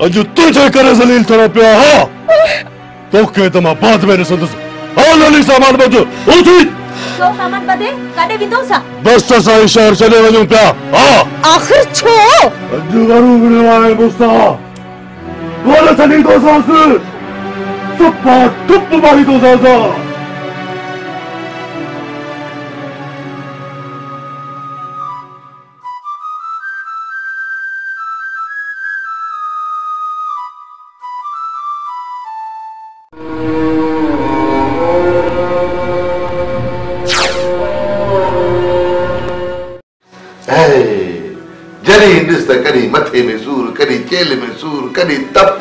अजु तुझे करे जलील थोड़ा पिया हाँ तो के तमा बाद में रसंदस हाँ लली सामान बदो उठी तो सामान बदे काटे भी दो सा बस तो सही शहर चले वजू पिया हाँ आखिर छो अजु करू बिरवाए गुस्सा बोले चली दो सास चुप्पा चुप मारी दो सासा कड़ी मथे में सूर कड़ी चेल में सूर कड़ी तप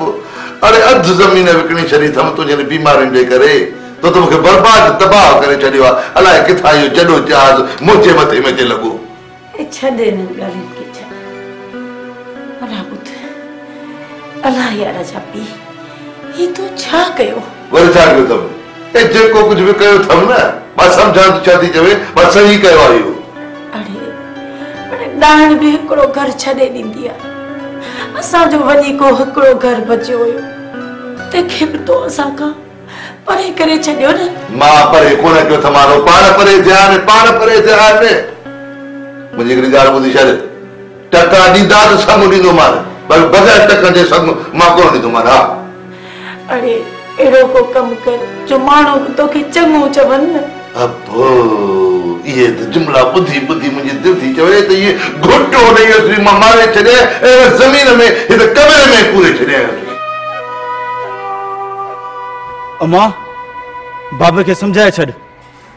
अरे अध जमीन विकणी छड़ी थम तुझे बीमारियुनि जे करे तो मूंखे बर्बाद तबाह करे छड़ियो अलाए किथां इहो जॾो जहाज मुंहिंजे मथे में जे लॻो छॾे न ॻाल्हियुनि खे छॾ अला ॿुध अला यार जा पी ही तो छा कयो वरी छा कयो अथव ए जेको कुझु बि कयो अथव न मां सम्झां थो छा थी चवे मां सही कयो आहे इहो दाण भी हिकिड़ो घर छॾे ॾींदी आहे असांजो वञी को हिकिड़ो घर बचियो हुयो तंहिंखे बि तो असां खां परे करे छॾियो न मां परे कोन कयो थमारो पाण परे ध्यान मुंहिंजी हिकिड़ी ॻाल्हि ॿुधी छॾ टका ॾींदा त साम्हूं ॾींदोमांइ पर बग़ैर टकनि जे साम्हूं मां कोन ॾींदोमांइ हा अरे अहिड़ो को कमु कर जो माण्हू बि तोखे चङो चवनि न अबो ये तो जुमला बुद्धि बुद्धि मुझे दिल थी चवे तो ये घुटो नहीं असली मारे छड़े जमीन में ये तो कमरे में पूरे छड़े अम्मा बाबे के समझाए छड़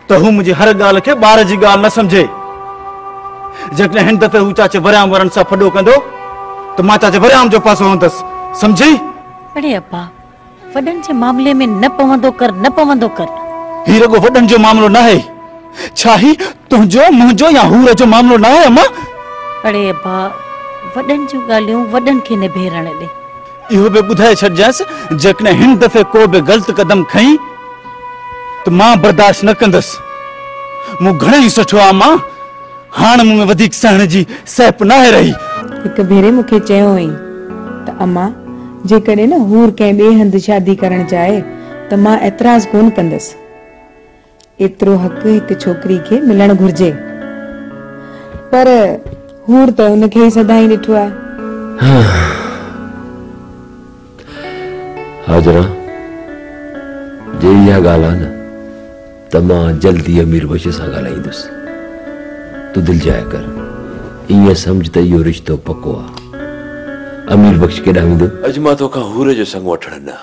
तो हूं मुझे हर गाल के बार जी गाल न समझे जकने हिन दफे हूं चाचे वराम वरन सा फडो कंदो तो मां चाचे वराम जो पासो हंदस समझी अरे अब्बा वडन जे मामले में न पवंदो कर ही रगो वडन जो मामलो ना है छाही तुझो मुझो या हूर जो मामलो ना है अम्मा अरे अब्बा वडन जो गालियों वडन के निभेरण दे इहो बे बुधाए छड़जास जकने हिन दफे को बे गलत कदम खई तो मां बर्दाश्त न कंदस मु घणे ही सठो आ मां हाण मु में वधिक सहण जी सैप ना है रही एक भेरे मुखे चयो हुई त अम्मा जे करे न हूर के बे हंद शादी करण चाहे त मां एतराज कोन कंदस एतरो हक एक छोकरी के मिलण घुर्जे पर हूर तो उनके ही सदा ही ॾिठो आहे हाजरा जे इहा ॻाल्हि आहे न त मां जल्दी अमीर बख्श सां ॻाल्हाईंदुसि तूं दिलि जाए कर ईअं सम्झ त इहो रिश्तो पको आहे अमीर बख्श केॾां वेंदो अॼु मां तोखां हूर जो संग वठण न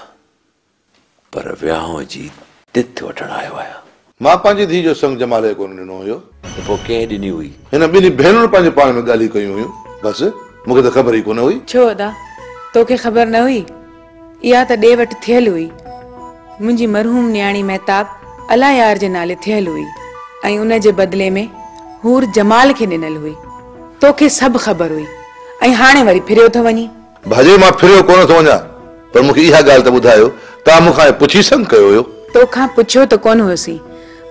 पर विहांउ जी तिथ वठण आयो आहियां मां पंहिंजी धीउ जो संग जमाले कोन ॾिनो हुयो पोइ कंहिं ॾिनी हुई हिन ॿिन्ही भेनरुनि पंहिंजे पाण में ॻाल्हियूं कयूं हुयूं बसि मूंखे त ख़बर ई कोन हुई छो अदा तोखे ख़बर न हुई इहा त ॾे वठि थियल हुई मुंहिंजी मरहूम न्याणी महताब अला यार जे नाले थियल हुई ऐं उन जे बदिले में हूर जमाल खे ॾिनल हुई तोखे सभु ख़बर हुई ऐं हाणे वरी फिरियो थो वञी भाॼी मां फिरियो कोन थो वञा पर मूंखे इहा ॻाल्हि त ॿुधायो तव्हां मूंखां पुछी संग कयो हुयो तोखां पुछियो त कोन हुयोसीं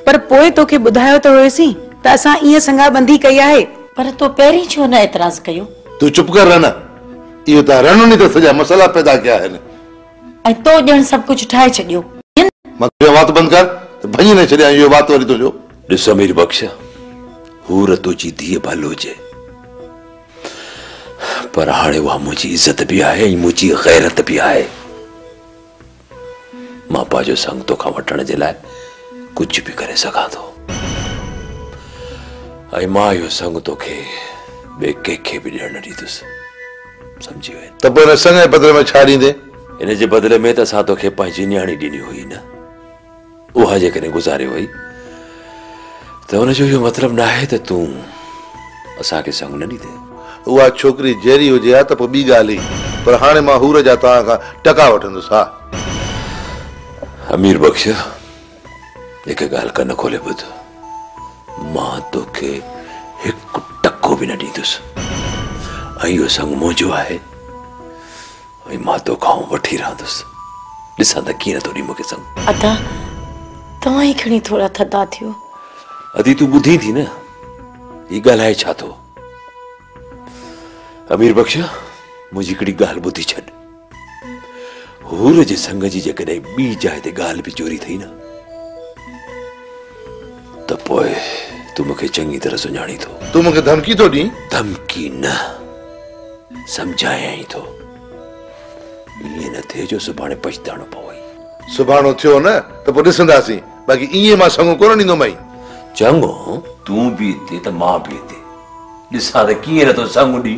पर पोइ तोखे ॿुधायो त हुयोसीं त असां ईअं संगाबंदी कई आहे पर तो पहिरीं छो न एतराज़ कयो तूं चुप कर रहना इहो त रणुनी त सॼा मसला पैदा कया आहिनि ऐं तो ॼण सभु कुझु ठाहे छॾियो मां वात बंदि कर त भञी न छॾियां इहो वात वरी तुंहिंजो ॾिस अमीर बख्श हूर तुंहिंजी धीअ भलो हुजे पर हाणे उहा मुंहिंजी इज़त बि आहे ऐं मुंहिंजी गैरत बि आहे मां पंहिंजो संग तोखां वठण जे लाइ कुझु बि करे सघां थो ऐं मां इहो संग तोखे ॿिए कंहिंखे बि ॾियण न ॾींदुसि सम्झी वञ त पोइ हिन संग जे बदिले में छा ॾींदे इन जे बदिले में त असां तोखे पंहिंजी न्याणी ॾिनी हुई न उहा जेकॾहिं गुज़ारे वई त हुनजो इहो मतिलबु न आहे त तूं असांखे संग न ॾींदे उहा छोकिरी जहिड़ी हुजे हा त पोइ ॿी ॻाल्हि ई पर हाणे मां हूर जा तव्हां खां टका वठंदुसि हा अमीर बख्श हिकु ॻाल्हि कन खोले ॿुध मां तोखे हिकु टको बि न ॾींदुसि ऐं इहो संग मुंहिंजो आहे ऐं मां तोखां वठी रहंदुसि ॾिसां त कीअं थो ॾी मूंखे संग अदा तव्हां ई खणी थोरा थधा थियो अदी तूं ॿुधी थी न ही ॻाल्हाए छा थो अमीर बख्शा मुझी हिकिड़ी गाल बुधी छॾ। हूर जे संग जी जेकॾहिं ॿी जाइ ते गाल बि चोरी थई न त पोइ तू मूंखे चङी तरह सुञाणी थो। तू मूंखे धमकी थो ॾीं? धमकी न, समझायां थो। ईअं न थिए जो सुभाणे पछताणो पवई। सुभाणो थियो न त पोइ ॾिसंदासीं, बाक़ी ईअं मां संग कोन ॾींदोमांइ। चङो, तूं बि हिते त मां बि हिते, ॾिसां त कीअं नथो संग ॾी।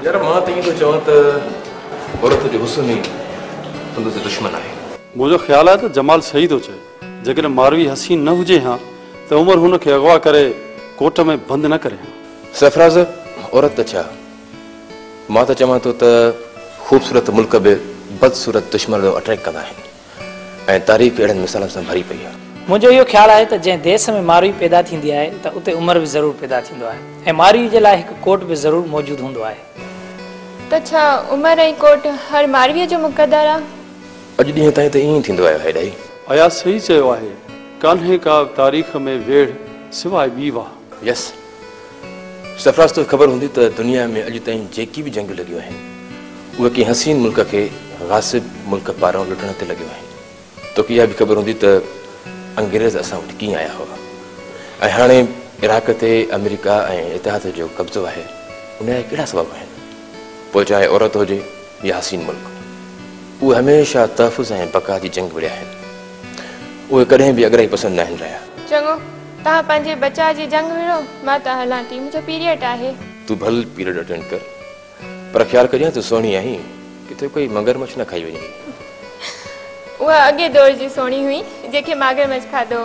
यार मां त ईअं थो चवां त औरत जो हुस्न ई संदसि दुश्मन आहे। मुझो ख्याल है तो जमाल सही तो चए। जेकॾहिं मारवी हसीन न हुजे हाँ तो उमर हुनखे अगवा करे कोट में बंद न करे। सरफराज औरत छा, मां त चवां थो त ख़ूबसूरत मुल्क बि बदसूरत दुश्मन जो अट्रैक्ट कंदा आहिनि ऐं तारीख़ अहिड़नि मिसालनि सां भरी पई आहे। मुझो यो ख्याल है तो जै देश में मारवी पैदा थींदी है तो उते उमर भी जरूर पैदा थींदो है ऐं मारवी जे लाइ हिकु कोट भी जरूर मौजूद हुंदो है। तो छा उमर ऐं कोट हर मारवीअ जो मुक़दर आहे? अॼु ॾींहं ताईं त ईअं थींदो आहे हेॾाई। अया सही चयो आहे, कान्हे का तारीख़ में वेड़ सिवाय ॿी वाह। यस सरफराज, तो ख़बर हूंदी त दुनिया में अॼु ताईं जेकी बि जंग लॻियूं आहिनि उहे कंहिं हसीन मुल्क खे गासिब मुल्क पारां लुटण ते लॻियूं आहिनि। तोखे इहा बि ख़बर हूंदी त अंग्रेज़ असां वटि कीअं आया हुआ ऐं हाणे इराक ते अमेरिका ऐं इतिहाद जो कब्ज़ो आहे। उन जा कहिड़ा सबब आहिनि? पोइ चाहे औरत हुजे या हसीन मुल्क, उहे हमेशह तहफ़ुज़ ऐं बका जी जंग विड़िया आहिनि। उहे कॾहिं बि अॻिराई पसंदि न आहिनि रहिया। चङो, तव्हां पंहिंजे बचा जी जंग विड़ो, मां त हलां थी, मुंहिंजो पीरियड आहे। तूं भल पीरियड अटेंड कर, पर ख़्यालु कजांइ तूं सुहिणी आहीं, किथे कोई मगरमच्छ न खाई वञे। उहा अॻे दौर जी सोणी हुई जंहिंखे मगरमच्छ खाधो।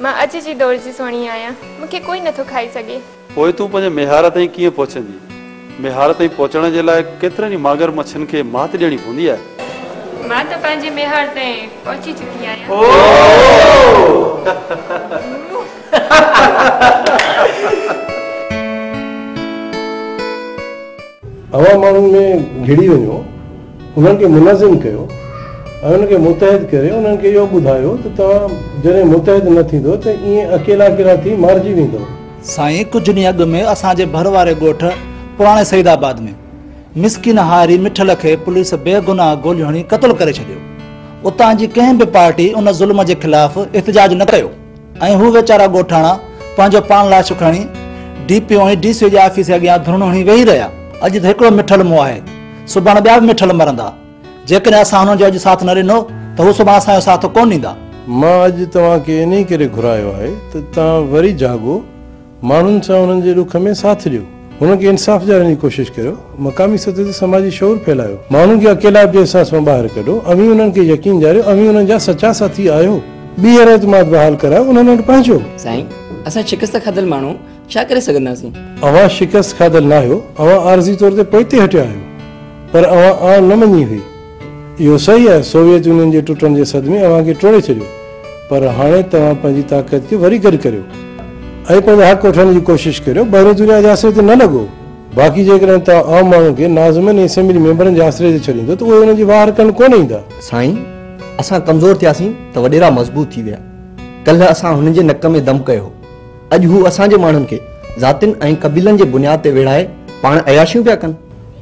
मां अॼु जी दौर जी सोणी आहियां, मूंखे कोई नथो खाई सघे। पोइ तूं पंहिंजे मेहार ताईं कीअं पहुचंदी? मेहार ताईं पहुचण जे लाइ केतिरनि ई मगरमच्छनि खे मात ॾियणी पवंदी आहे। मां त पंहिंजे मेहार ताईं पहुची चुकी आहियां। अवां माण्हुनि में घिड़ी वञो, उन्हनि खे मुनज़िम कयो ऐं उनखे मुतहद करे उन्हनि खे इहो ॿुधायो त तव्हां जॾहिं मुतहद न थींदो त ईअं अकेला अकेला थी मारिजी वेंदो। साईं, कुझु ॾींहं अॻु में असांजे भर वारे ॻोठ पुराणे सईदाबाद में मिसकिन हारी मिठल खे पुलिस बेगुनाह गोलियूं हणी क़त्ल करे छॾियो। उतां जी कंहिं बि पार्टी उन ज़ुल्म जे ख़िलाफ़ एहतजाज न कयो ऐं हू वीचारा ॻोठाणा पंहिंजो पाण लाश खणी DPO ऐं DC जे ऑफिस जे अॻियां धरणो हणी वेही रहिया। अॼु त हिकिड़ो मिठल मुंहुं आहे, सुभाणे ॿिया बि मिठल मरंदा। जेकॾहिं असां हुननि जो अॼु साथ न ॾिनो त हू सुभाणे असांजो साथ कोन ॾींदा। मां अॼु तव्हांखे इन करे घुरायो आहे त तव्हां वरी जागो, माण्हुनि सां हुननि जे ॾुख में साथ ॾियो, हुननि खे इंसाफ़ ॾियण जी कोशिशि करियो, मक़ामी सतह ते समाजी शौर फैलायो, माण्हुनि खे अकेला बि अहसास मां ॿाहिरि कढो, अवी उन्हनि खे यकीन ॾियारियो, अवी उन्हनि जा सचा साथी आहियो, ॿीहर एतमाद बहाल करायो उन्हनि वटि पंहिंजो। साईं, असां शिकस्त खाधल माण्हू छा करे सघंदासीं? अवां शिकस्त खाधल न आहियो, अवां आर्ज़ी तौर ते पोइते हटिया आहियो, पर अवां आन न मञी हुई। इहो सही आहे, सोवियत यूनियन जे टुटण जे सदमे अवां खे टोड़े छॾियो, पर हाणे तव्हां पंहिंजी ताक़त खे वरी गॾु करियो ऐं पंहिंजा हक़ वठण जी कोशिशि करियो। ॿाहिरीं दुनिया जे आसिरे ते न लॻो। बाक़ी जेकॾहिं तव्हां आम माण्हुनि खे नाज़िमन ऐं असेंबली मेंबरनि जे आसिरे ते छॾींदो त उहे हुननि जी वाह कनि कोन ईंदा। साईं, असां कमज़ोर थियासीं त वॾेरा मज़बूत थी विया। कल्ह असां हुननि जे नक में दम कयो, अॼु हू असांजे माण्हुनि खे ज़ातियुनि ऐं क़बीलनि जे बुनियाद ते विढ़ाए पाण अयाशियूं पिया कनि।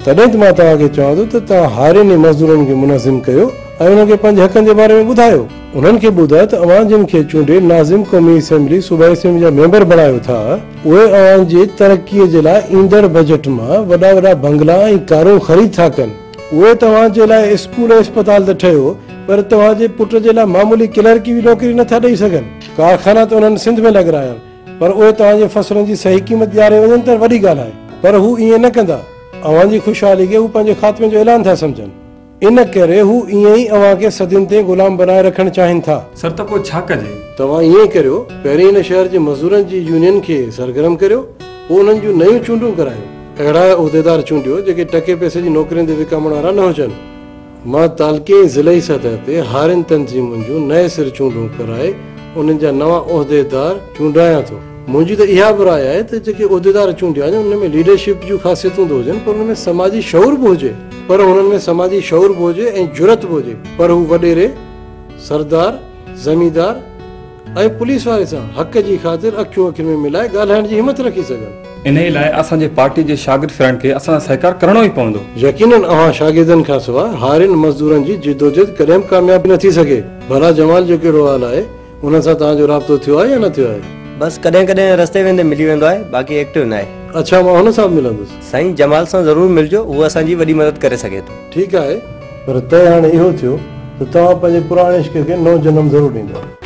तॾहिं त मां तव्हांखे चवां थो त तव्हां हारियुनि मज़दूरनि खे मुनज़िम कयो ऐं उन्हनि खे पंहिंजे हक़नि जे बारे में ॿुधायो। उन्हनि खे ॿुधायो त अवां जिन खे चूंडे नाज़िम क़ौमी असेंबली सूबाई असेंबली जा मेंबर बणायो था, उहे अवां जे तरक़ीअ जे लाइ ईंदड़ बजट मां वॾा वॾा बंगला ऐं कारूं ख़रीद था कनि। उहे तव्हां जे लाइ स्कूल ऐं अस्पताल त ठहियो, पर तव्हांजे पुट जे लाइ मामूली क्लर्की बि नौकरी नथा ॾेई सघनि। कारखाना त उन्हनि सिंध में लॻाया, पर उहे तव्हांजे फसलनि जी सही क़ीमत ॾियारे वञनि त वॾी ॻाल्हि आहे, पर हू ईअं न कंदा। अवां जी ख़ुशहाली खे हू पंहिंजे ख़ात्मे जो ऐलान था सम्झनि, इन करे हू ईअं ई अवां खे सदियुनि ते ग़ुलाम बनाए रखणु चाहिनि था। सर, त पोइ छा कजे? तव्हां ईअं करियो, पहिरीं हिन शहर जे मज़दूरनि जी यूनियन खे सरगर्म करियो, पोइ उन्हनि जूं नयूं चूंडूं करायो। अहिड़ा उहिदेदार चूंडियो जेके टके पैसे जी नौकरियुनि ते विकामण वारा न हुजनि। मां तालके ज़िलई सतह ते हारियुनि तंज़ीमुनि जूं नए सिर चूंडूं कराए उन्हनि जा नवां उहिदेदार चूंडायां थो। मुंहिंजी त इहा बि राय आहे त जेके उहिदेदार चूंडिया आहिनि उन में लीडरशिप जूं ख़ासियतूं त हुजनि पर उनमें समाजी शऊर बि हुजे पर हुननि में समाजी शऊर बि हुजे ऐं जुरत बि हुजे पर हू वॾेरे सरदार ज़मींदार ऐं पुलिस वारे सां हक़ जी ख़ातिर अखियूं अखियुनि में मिलाए ॻाल्हाइण जी हिमत रखी सघनि। इन लाइ असांजे पार्टी जे शागिर्द फिरण खे असां सहकार करणो ई पवंदो। यकीनन अवां शागिर्दनि खां सवाइ हारियुनि मज़दूरनि जी जिदोजहद कॾहिं कामयाब न थी सघे। भला जमाल जो कहिड़ो हाल आहे, उन सां तव्हांजो राब्तो थियो आहे या न थियो आहे? बस कॾहिं कॾहिं रस्ते वेंदे मिली वेंदो आहे, बाक़ी एक्टिव न आहे। अच्छा, मां हुन सां बि मिलंदुसि। साईं जमाल सां ज़रूरु मिलजो, उहो असांजी वॾी मदद करे सघे थो। ठीकु आहे, पर तय हाणे इहो थियो त तव्हां पंहिंजे पुराणे इश्क खे नओं जनम ज़रूरु ॾींदो।